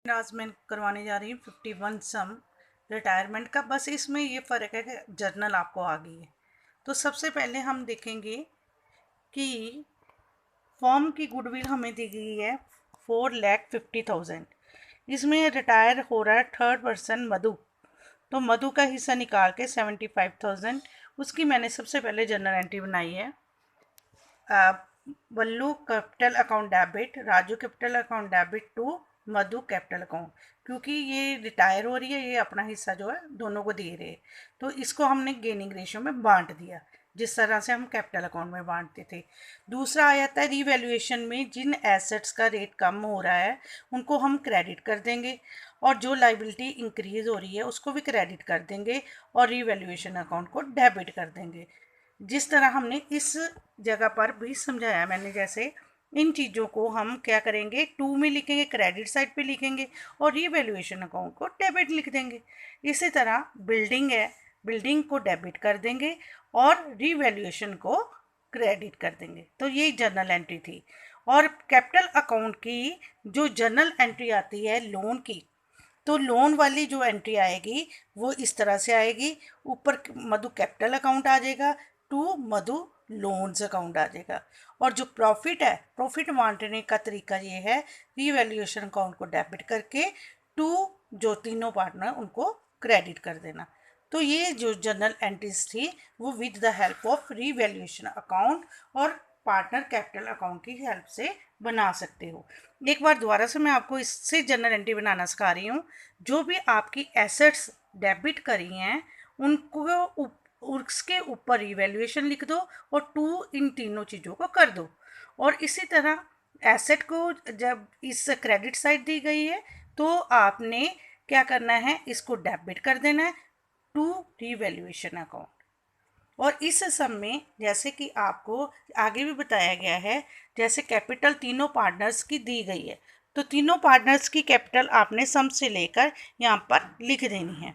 आज मैं करवाने जा रही हूँ 51 सम रिटायरमेंट का। बस इसमें ये फ़र्क है कि जर्नल आपको आ गई है। तो सबसे पहले हम देखेंगे कि फॉर्म की गुडविल हमें दी गई है 4,50,000। इसमें रिटायर हो रहा है थर्ड पर्सन मधु। तो मधु का हिस्सा निकाल के 75,000 उसकी मैंने सबसे पहले जर्नल एंट्री बनाई है। Vallu capital account debit, Raju capital account debit to Madhu capital account. क्योंकि ये रिटायर हो रही है, ये अपना हिस्सा जो है दोनों को दे रहे हैं, तो इसको हमने गेनिंग रेशियो में बांट दिया जिस तरह से हम कैपिटल अकाउंट में बांटते थे। दूसरा आ जाता है रीवैल्यूएशन में जिन एसेट्स का रेट कम हो रहा है उनको हम क्रेडिट कर देंगे, और जो लाइबिलिटी इंक्रीज हो रही है उसको भी क्रेडिट कर देंगे, और रीवैल्यूएशन अकाउंट को डेबिट कर देंगे। जिस तरह हमने इस जगह पर भी समझाया मैंने, जैसे इन चीज़ों को हम क्या करेंगे, टू में लिखेंगे, क्रेडिट साइड पे लिखेंगे, और रीवैल्यूएशन अकाउंट को डेबिट लिख देंगे। इसी तरह बिल्डिंग है, बिल्डिंग को डेबिट कर देंगे और रीवैल्यूएशन को क्रेडिट कर देंगे। तो ये जर्नल एंट्री थी। और कैपिटल अकाउंट की जो जर्नल एंट्री आती है लोन की, तो लोन वाली जो एंट्री आएगी वो इस तरह से आएगी। ऊपर मधु कैपिटल अकाउंट आ जाएगा, टू मधु लोन्स अकाउंट आ जाएगा। और जो प्रॉफिट है, प्रॉफिट बांटने का तरीका ये है, रीवैल्यूएशन अकाउंट को डेबिट करके टू जो तीनों पार्टनर उनको क्रेडिट कर देना। तो ये जो जर्नल एंट्रीज थी वो with the help of revaluation account और पार्टनर कैपिटल अकाउंट की हेल्प से बना सकते हो। एक बार दोबारा से मैं आपको इससे जर्नल एंट्री बनाना सिखा रही हूँ। जो भी आपकी एसेट्स डेबिट करी हैं उनको उसके ऊपर रिवैल्यूएशन लिख दो और टू इन तीनों चीज़ों को कर दो। और इसी तरह एसेट को जब इस क्रेडिट साइड दी गई है तो आपने क्या करना है, इसको डेबिट कर देना है टू रिवैल्यूएशन अकाउंट। और इस सम में जैसे कि आपको आगे भी बताया गया है, जैसे कैपिटल तीनों पार्टनर्स की दी गई है, तो तीनों पार्टनर्स की कैपिटल आपने सम से लेकर यहाँ पर लिख देनी है।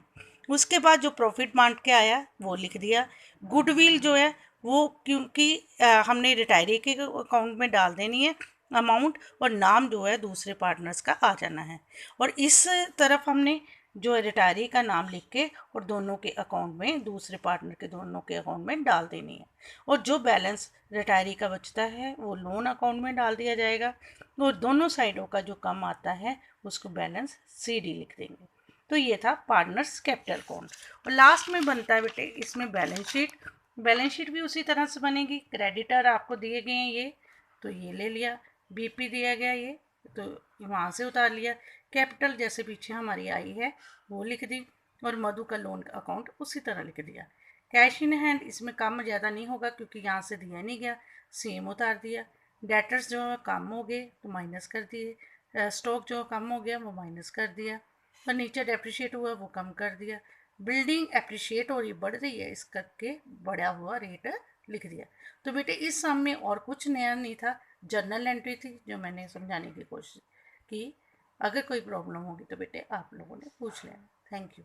उसके बाद जो प्रॉफिट बांट के आया वो लिख दिया। गुडविल जो है वो क्योंकि हमने रिटायरी के अकाउंट में डाल देनी है अमाउंट, और नाम जो है दूसरे पार्टनर्स का आ जाना है। और इस तरफ हमने जो रिटायरी का नाम लिख के और दोनों के अकाउंट में, दूसरे पार्टनर के दोनों के अकाउंट में डाल देनी है। और जो बैलेंस रिटायरी का बचता है वो लोन अकाउंट में डाल दिया जाएगा, और दोनों साइडों का जो कम आता है उसको बैलेंस CD लिख देंगे। तो ये था पार्टनर्स कैपिटल अकाउंट। और लास्ट में बनता है बेटे इसमें बैलेंस शीट। बैलेंस शीट भी उसी तरह से बनेगी। क्रेडिटर आपको दिए गए हैं ये, तो ये ले लिया। BP दिया गया ये, तो वहाँ से उतार लिया। कैपिटल जैसे पीछे हमारी आई है वो लिख दी, और मधु का लोन अकाउंट उसी तरह लिख दिया। कैश इन हैंड इसमें कम ज़्यादा नहीं होगा क्योंकि यहाँ से दिया नहीं गया, सेम उतार दिया। डेटर्स जो कम हो गए तो माइनस कर दिए। स्टॉक जो कम हो गया वो माइनस कर दिया। फर्नीचर डेप्रिशिएट हुआ वो कम कर दिया। बिल्डिंग एप्रिशिएट हो रही, बढ़ रही है, इस करके बढ़ा हुआ रेट लिख दिया। तो बेटे इस सम में और कुछ नया नहीं था, जर्नल एंट्री थी जो मैंने समझाने की कोशिश की। अगर कोई प्रॉब्लम होगी तो बेटे आप लोगों ने पूछ लेना। Thank you.